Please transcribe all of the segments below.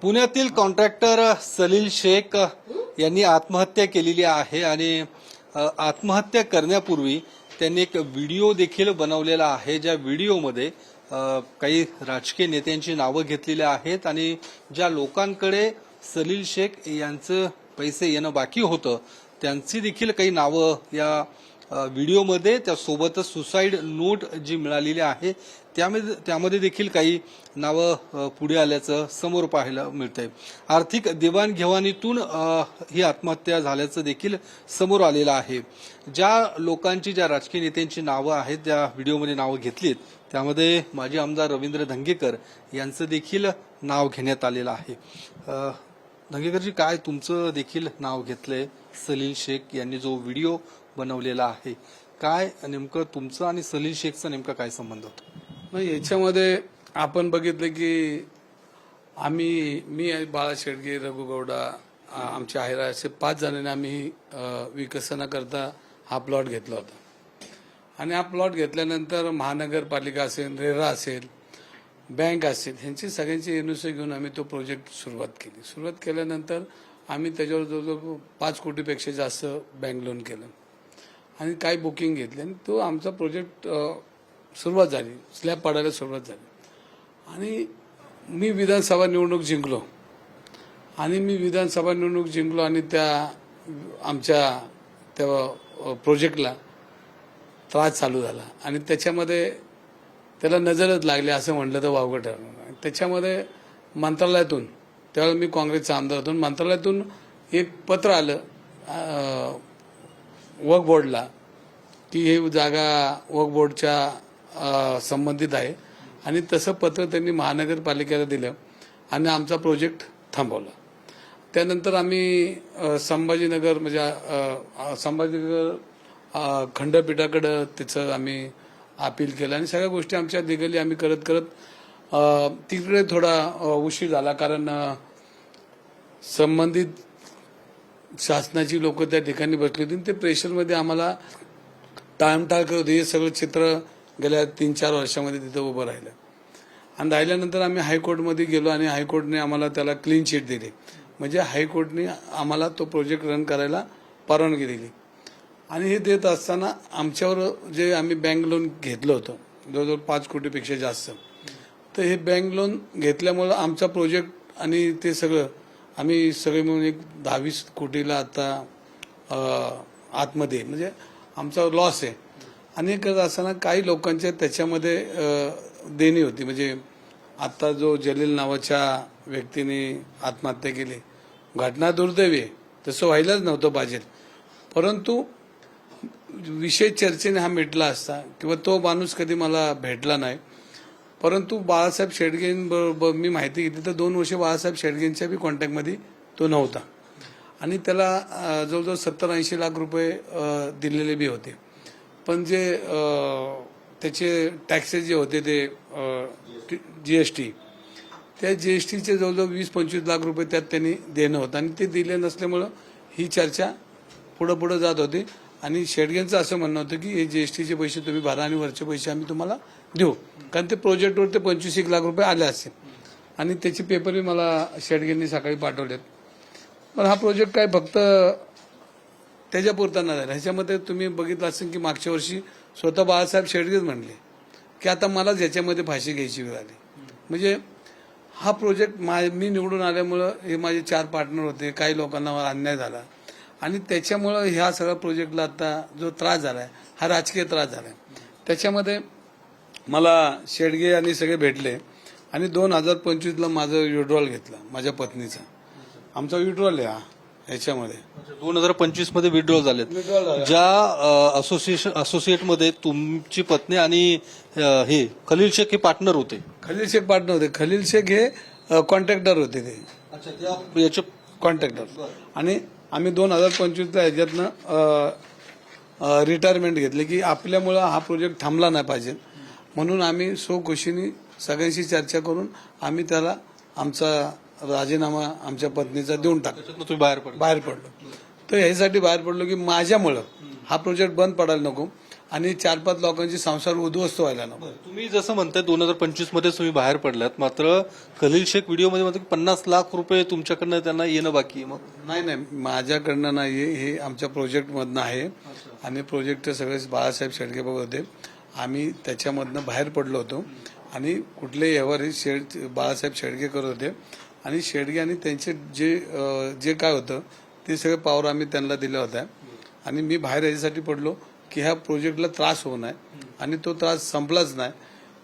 पुण्यातील कॉन्ट्रॅक्टर सलील शेख यांनी आत्महत्या केलेली आहे आणि आत्महत्या करण्यापूर्वी त्यांनी एक व्हिडिओ देखील बनवलेला आहे, ज्या व्हिडिओमध्ये काही राजकीय नेत्यांची नावं घेतलेली आहेत आणि ज्या लोकांकडे सलील शेख यांचं पैसे येणं बाकी होतं त्यांची देखील काही नावं या व्हिडिओमध्ये, त्यासोबतच सुसाईड नोट जी मिळालेली आहे त्यामध्ये देखील काही नावं पुढे आल्याचं समोर पाहायला मिळतंय. आर्थिक देवाणघेवाणीतून ही आत्महत्या झाल्याचं देखील समोर आलेलं आहे. ज्या लोकांची, ज्या राजकीय नेत्यांची नावं आहेत त्या व्हिडिओमध्ये नावं घेतलीत त्यामध्ये माजी आमदार रवींद्र धंगेकर यांचं देखील नाव घेण्यात आलेलं आहे. धंगेकरजी, काय तुमचं देखील नाव घेतलंय सलील शेख यांनी जो व्हिडिओ बनवलेला आहे, काय नेमकं तुमचं आणि सलील शेखचा नेमका काय संबंध होता? नाही, याच्यामध्ये आपण बघितलं की मी बाळा शेडगे, रघु गौडा, आमचे आहेरा असे 5 जणांनी आम्ही विकसनाकरता हा प्लॉट घेतला होता आणि हा प्लॉट घेतल्यानंतर महानगरपालिका असेल, रेरा असेल, बँक असेल, ह्यांची सगळ्यांची एनओसी घेऊन आम्ही तो प्रोजेक्ट सुरुवात केल्यानंतर आम्ही त्याच्यावर जवळजवळ 5 कोटीपेक्षा जास्त बँक लोन केलं आणि काही बुकिंग घेतली आणि तो आमचा प्रोजेक्ट सुरुवात झाली, स्लॅब पडायला सुरुवात झाली. आणि मी विधानसभा निवडणूक जिंकलो आणि त्या आमच्या त्या प्रोजेक्टला त्रास चालू झाला आणि त्याच्यामध्ये त्याला नजरच लागली असं म्हटलं तर वावगं ठरणार. त्याच्यामध्ये मंत्रालयातून, त्यावेळेला मी काँग्रेसचा आमदार होतो, मंत्रालयातून एक पत्र आलं वक्फ बोर्डला की हे जागा वक्फ बोर्डच्या संबंधित आहे आणि तसं पत्र त्यांनी महानगरपालिकेला दिलं आणि आमचा प्रोजेक्ट थांबवला. त्यानंतर आम्ही संभाजीनगर खंडपीठाकडं त्याचं आम्ही अपील केलं आणि सगळ्या गोष्टी आमच्या लिगली आम्ही करत तिकडे थोडा उशीर झाला, कारण संबंधित शासनाची लोक त्या ठिकाणी बसली होती. ते प्रेशरमध्ये आम्हाला टाळमटाळ करत होते. हे सगळं चित्र गेल्या 3-4 वर्षामध्ये तिथं उभं राहिलं आणि राहिल्यानंतर आम्ही हायकोर्टमध्ये गेलो आणि हायकोर्टने आम्हाला त्याला क्लीन चिट दिली. म्हणजे हायकोर्टने आम्हाला तो प्रोजेक्ट रन करायला परवानगी दिली आणि हे देत असताना आमच्यावर जे आम्ही बँक लोन घेतलं होतं जवळजवळ 5 कोटीपेक्षा जास्त, तर हे बँक लोन घेतल्यामुळं आमचा प्रोजेक्ट आणि ते सगळं आम्ही सगळे मिळून एक 10-20 कोटीला आता आतमध्ये म्हणजे आमचा लॉस आहे. आणि हे करत असताना काही लोकांच्या त्याच्यामध्ये देणी होती. म्हणजे आता जो जलील नावाच्या व्यक्तीने आत्महत्या केली, घटना दुर्दैवी आहे, तसं व्हायलाच नव्हतं पाहिजे, परंतु विषय चर्चेने हा मिटला असता किंवा तो माणूस कधी मला भेटला नाही. परंतु बाळासाहेब शेडगेंबरोबर मी माहिती घेतली तर 2 वर्ष बाळासाहेब शेडगेंच्या बी कॉन्टॅक्टमध्ये तो नव्हता आणि त्याला जवळजवळ 70-80 लाख रुपये दिलेले बी होते. पण जे त्याचे टॅक्सेस जे होते ते जीएसटी, त्या जीएसटीचे जवळजवळ 20-25 लाख रुपये त्यात त्यांनी देणं होतं आणि ते दिले नसल्यामुळं ही चर्चा पुढं जात होती. आणि शेडगेंचं असं म्हणणं होतं की हे जीएसटीचे पैसे तुम्ही भरा आणि वरचे पैसे आम्ही तुम्हाला देऊ, कारण ते प्रोजेक्टवर ते 25 लाख रुपये आले असतील आणि त्याचे पेपरही मला शेडगेंनी सकाळी पाठवलेत. पण हा प्रोजेक्ट काय फक्त त्याच्यापुरता न झाला. ह्याच्यामध्ये तुम्ही बघितलं असेल की मागच्या वर्षी स्वतः बाळासाहेब शेडगेच म्हणले की आता मलाच ह्याच्यामध्ये फाशी घ्यायची वेळ आली. म्हणजे हा प्रोजेक्ट मी निवडून आल्यामुळं हे माझे 4 पार्टनर होते, काही लोकांना अन्याय झाला आणि त्याच्यामुळं ह्या सगळ्या प्रोजेक्टला आता जो त्रास झालाय हा राजकीय त्रास झालाय. त्याच्यामध्ये मला शेडगे आणि सगळे भेटले आणि 2025ला माझं विड्रॉल घेतला, माझ्या पत्नीचा. आमचा विड्रॉल आहे हा ह्याच्यामध्ये 2025 मध्ये विड्रॉल झालेत. ज्या असोसिएटमध्ये तुमची पत्नी आणि हे खलील शेख हे पार्टनर होते. खलील शेख हे कॉन्ट्रॅक्टर होते, ते याचे कॉन्ट्रॅक्टर. आणि आम्ही 2025ला ह्याच्यातनं रिटायरमेंट घेतली की आपल्यामुळं हा प्रोजेक्ट थांबला नाही पाहिजे म्हणून आम्ही स्वखुशीने सगळ्यांशी चर्चा करून आम्ही त्याला आमचा राजीनामा आमच्या पत्नीचा देऊन तुम्ही बाहेर पडलो. तर ह्यासाठी बाहेर पडलो की माझ्यामुळं हा प्रोजेक्ट बंद पडायला नको आणि 4-5 लोकांचे संसार उद्ध्वस्त व्हायला नको. तुम्ही जसं म्हणताय 2025 मध्ये तुम्ही बाहेर पडलात, मात्र खलील शेख व्हिडिओमध्ये म्हणतो की 50 लाख रुपये तुमच्याकडनं त्यांना येणं बाकी आहे. मग नाही, माझ्याकडनं नाही, हे आमच्या प्रोजेक्टमधनं आहे. आणि प्रोजेक्ट सगळे बाळासाहेब शेडगे बघत होते. आम्ही त्याच्यामधनं बाहेर पडलो होतो आणि कुठले व्यवहार हे बाळासाहेब शेडगे करत होते. आणि शेडगे आणि त्यांचे जे काय होतं ते सगळे पावर आम्ही त्यांना दिला होता. आणि मी बाहेर याच्यासाठी पडलो की ह्या प्रोजेक्टला त्रास होऊ नये, आणि तो त्रास संपलाच नाही.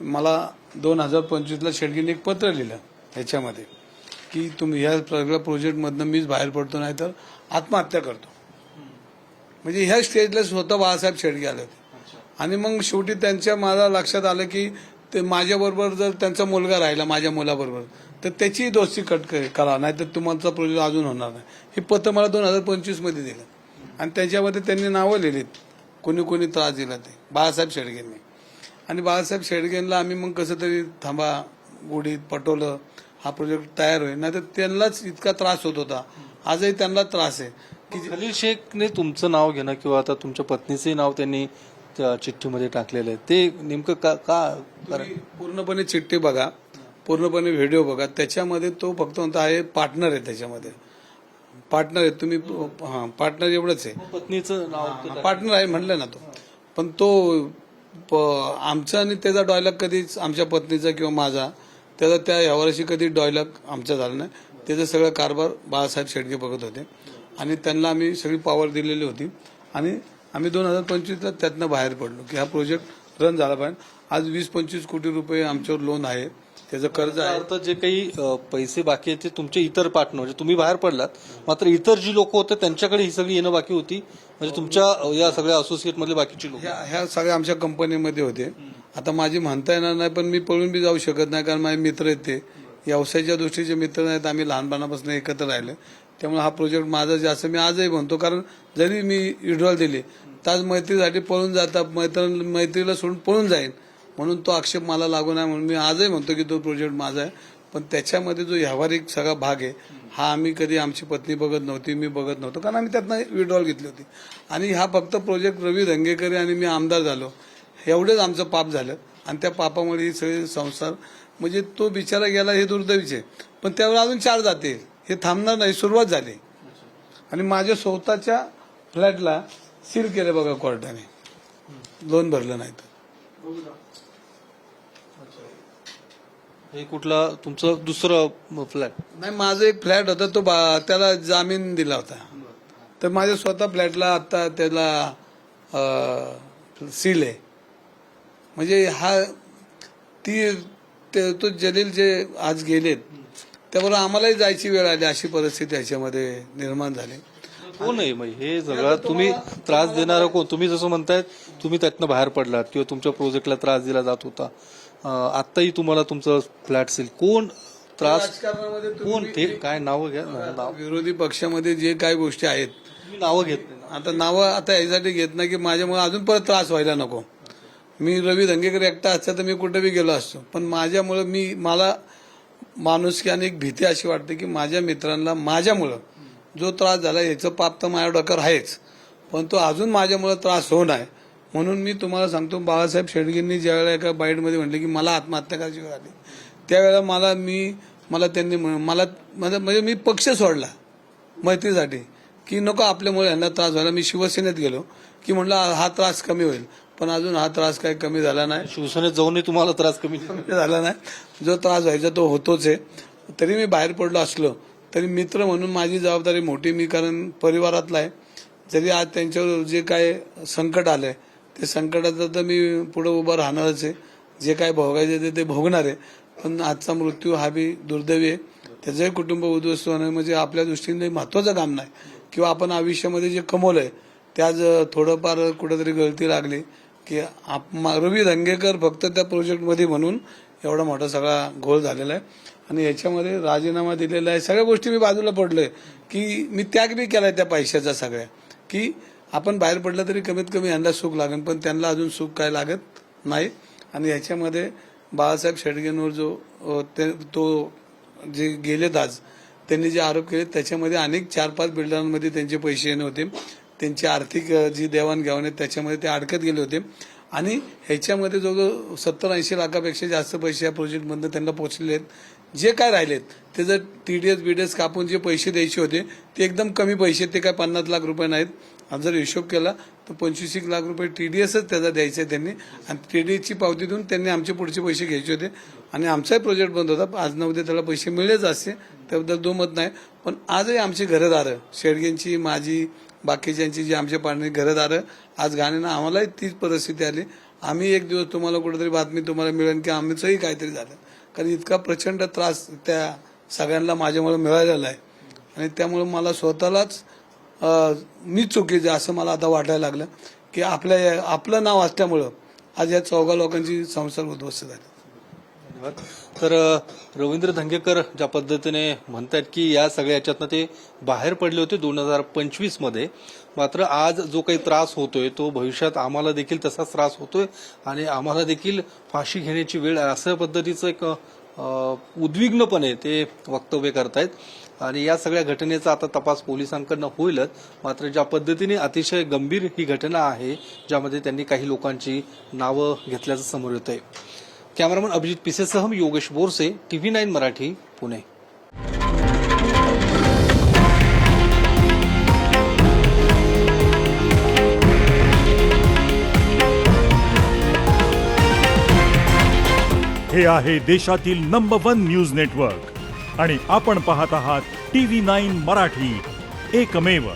मला 2025ला शेडगेने एक पत्र लिहिलं ह्याच्यामध्ये की तुम्ही ह्या सगळ्या प्रोजेक्टमधनं मीच बाहेर पडतो, नाही तर आत्महत्या करतो. म्हणजे ह्या स्टेजला स्वतः बाळासाहेब शेडगे आले होते. आणि मग शेवटी त्यांच्या मला लक्षात आलं की ते माझ्याबरोबर जर त्यांचा मुलगा राहिला माझ्या मुलाबरोबर तर त्याची दोस्ती कट करा, नाही तर तुमचा प्रोजेक्ट अजून होणार नाही. हे पत्र मला 2025 मध्ये दिलं. आणि त्याच्यामध्ये त्यांनी नावं लिहिलीत कोणी कोणी त्रास दिला ते बाळासाहेब शेडगेंनी. आणि बाळासाहेब शेडगेंना आम्ही मग कसं तरी थांबा गोडीत पटवलं, हा प्रोजेक्ट तयार होईल, नाही तर त्यांनाच इतका त्रास होत होता. आजही त्यांना त्रास आहे की खलील शेखने तुमचं नाव घेणं किंवा आता तुमच्या पत्नीचंही नाव त्यांनी त्या चिठ्ठीमध्ये टाकलेलं आहे, ते नेमकं का तुम्ही पूर्णपणे चिठ्ठी बघा, पूर्णपणे व्हिडिओ बघा. त्याच्यामध्ये तो फक्त म्हणतो आहे पार्टनर आहे, त्याच्यामध्ये पार्टनर आहे. तुम्ही पार्टनर एवढंच आहे, पत्नीचं नाव पार्टनर आहे म्हणलं ना तो. पण तो आमचा आणि त्याचा डॉयलॉग कधीच आमच्या पत्नीचा किंवा माझा त्याचा त्या यावर्षी कधी डॉयलॉग आमचा झाला नाही. त्याचा सगळा कारभार बाळासाहेब शेडगे बघत होते. आणि त्यांना आम्ही सगळी पॉवर दिलेली होती. आणि आम्ही 2025ला त्यातनं बाहेर पडलो की हा प्रोजेक्ट रन झाला पाहिजे. आज 20-25 कोटी रुपये आमच्यावर लोन आहे, त्याचं कर्ज आहे. अर्थ जे काही पैसे बाकी आहेत ते तुमचे इतर पार्टनर, म्हणजे तुम्ही बाहेर पडलात, मात्र इतर जी लोक होते त्यांच्याकडे ही सगळी येणं बाकी होती. म्हणजे तुमच्या या सगळ्या असोसिएट मधले बाकीचे लोक ह्या सगळ्या आमच्या कंपनीमध्ये होते. आता माझी म्हणता येणार नाही, पण मी पळून बी जाऊ शकत नाही, कारण माझे मित्र आहेत ते व्यवसायाच्या दृष्टीचे मित्र नाहीत. आम्ही लहानपणापासून एकत्र राहिले, त्यामुळे हा प्रोजेक्ट माझा जास्त मी आजही म्हणतो. कारण जरी मी विड्रॉल दिली तर आज मैत्रीसाठी पळून जातात, मैत्रीला सोडून पळून जाईल म्हणून तो आक्षेप मला लागू नये म्हणून मी आजही म्हणतो की तो प्रोजेक्ट माझा आहे. पण त्याच्यामध्ये जो व्यावहारिक सगळा भाग आहे हा आम्ही कधी आमची पत्नी बघत नव्हती, मी बघत नव्हतो, कारण आम्ही त्यातनं विड्रॉल घेतली होती. आणि हा फक्त प्रोजेक्ट रवी धंगेकर आणि मी आमदार झालो एवढंच आमचं पाप झालं. आणि त्या पापामुळे ही सगळे संसार, म्हणजे तो बिचारा गेला हे दुर्दैवीच आहे. पण त्यावर अजून 4 जाते, हे थांबणार नाही, सुरुवात झाली. आणि माझ्या स्वतःच्या फ्लॅटला सील केले बघा कोर्टाने, लोन भरलं नाही तर. हे कुठला तुमचं दुसरं फ्लॅट? नाही, माझा एक फ्लॅट होता, तो त्याला जामीन दिला होता. तर माझ्या स्वतः फ्लॅटला आता त्याला सील आहे. म्हणजे हा तो जलील जे आज गेलेत त्याबरोबर आम्हालाही जायची वेळ आली, अशी परिस्थिती ह्याच्यामध्ये निर्माण झाली. कोण आहे मग हे सगळं तुम्ही त्रास देणारं कोण? तुम्ही जसं म्हणतायत तुम्ही त्यातनं बाहेर पडलात किंवा तुमच्या प्रोजेक्टला त्रास दिला जात होता, आताही तुम्हाला तुमचं फ्लॅट सील, कोण त्रास, राजकारणामध्ये कोण ते काय नावं घ्या नाव, विरोधी पक्षामध्ये जे काही गोष्टी आहेत तुम्ही नावं घेत नाही. आता नावं आता यासाठी घेत नाही की माझ्यामुळे अजून परत त्रास व्हायला नको. मी रवी धंगेकर एकटा असता तर मी कुठे बी गेलो असतो, पण माझ्यामुळे मला माणुसकी आणि एक भीती अशी वाटते की माझ्या मित्रांना माझ्यामुळं जो त्रास झाला याचं पाप तर माझ्या डोक्यावर आहेच, पण तो अजून माझ्यामुळे त्रास होऊ नये म्हणून मी तुम्हाला सांगतो. बाळासाहेब शेडगेंनी ज्यावेळेला एका बाईटमध्ये म्हटले की मला आत्महत्या करायची वेळ आली, त्यावेळेला मला त्यांनी म्हणजे मी पक्ष सोडला मैत्रीसाठी की नको आपल्यामुळे यांना त्रास झाला. मी शिवसेनेत गेलो की म्हटलं हा त्रास कमी होईल, पण अजून हा त्रास काही कमी झाला नाही. शिवसेनेत जाऊनही तुम्हाला त्रास कमी झाला नाही. जो त्रास व्हायचा तो होतोच आहे. तरी मी बाहेर पडलो असलो तरी मित्र म्हणून माझी जबाबदारी मोठी, मी कारण परिवारातला आहे. जरी आज त्यांच्यावर जे काय संकट आलंय ते संकटाचं तर मी पुढे उभं राहणारच आहे. जे काय भोगायचे ते भोगणार आहे. पण आजचा मृत्यू हा बी दुर्दैवी आहे, त्याचंही कुटुंब उद्ध्वस्त होणं म्हणजे आपल्या दृष्टीने महत्वाचं काम नाही. किंवा आपण आयुष्यामध्ये जे कमवलंय त्याच थोडंफार कुठेतरी गळती लागली की रवी धंगेकर फक्त त्या प्रोजेक्टमध्ये म्हणून एवढा मोठा सगळा घोळ झालेला आहे. आणि याच्यामध्ये राजीनामा दिलेला आहे, सगळ्या गोष्टी मी बाजूला पडलोय की मी त्याग बी केलाय त्या पैशाचा सगळ्या, की आपण बाहेर पडलं तरी कमीत कमी यांना सुख लागेल, पण त्यांना अजून सुख काय लागत नाही. आणि ह्याच्यामध्ये बाळासाहेब शेडगेंवर तो जे गेलेत आज त्यांनी जे आरोप केले त्याच्यामध्ये अनेक 4-5 बिल्डरांमध्ये त्यांचे पैसे येणे होते. त्यांची आर्थिक जी देवाणघेवाण आहे त्याच्यामध्ये ते अडकत गेले होते आणि ह्याच्यामध्ये जवळजवळ 70-80 लाखापेक्षा जास्त पैसे या प्रोजेक्टमधून त्यांना पोहोचलेले आहेत. जे काय राहिलेत ते जर TDS BDS कापून जे पैसे द्यायचे होते ते एकदम कमी पैसे, ते काय 50 लाख रुपये नाहीत. आणि जर हिशोब केला तर 25 लाख रुपये TDSच त्याचा द्यायचा आहे त्यांनी आणि TDSची पावती देऊन त्यांनी आमचे पुढचे पैसे घ्यायचे होते आणि आमचाही प्रोजेक्ट बंद होता. आज ना उद्या त्याला पैसे मिळलेच असते, त्याबद्दल दुमत नाही. पण आजही आमची घरदारं, शेडगेंची, माझी, बाकीच्यांची जी आमच्या पाणी घरदारं आज घाणीनं आम्हालाही तीच परिस्थिती आली. आम्ही एक दिवस तुम्हाला कुठेतरी बातमी तुम्हाला मिळेल की आमचंही काहीतरी झालं, कारण इतका प्रचंड त्रास त्या सगळ्यांना माझ्यामुळे मिळालेला आहे आणि त्यामुळे मला स्वतःलाच मी चुकीचे असं मला आता वाटायला लागलं की आपलं नाव असल्यामुळं आज या 14 लोकांची संसार उद्ध्वस्त झाली. तर रवींद्र धंगेकर ज्या पद्धतीने म्हणतात की या सगळ्या याच्यातनं ते बाहेर पडले होते 2025 मध्ये, मात्र आज जो काही त्रास होतोय तो भविष्यात आम्हाला देखील तसाच त्रास होतोय आणि आम्हाला देखील फाशी घेण्याची वेळ अशा पद्धतीचं एक उद्विग्नपणे ते वक्तव्य करतायत. आणि या सगळ्या घटनेचा आता तपास पोलिसांकडनं होईलच, मात्र ज्या पद्धतीने अतिशय गंभीर ही घटना आहे ज्यामध्ये त्यांनी काही लोकांची नावं घेतल्याचं समोर येत आहे. कॅमेरामन अभिजित पिसेसह योगेश बोरसे, TV9 मराठी, पुणे. हे आहे देशातील नंबर 1 न्यूज नेटवर्क आणि आपण पाहत आहात TV9 मराठी, एकमेव.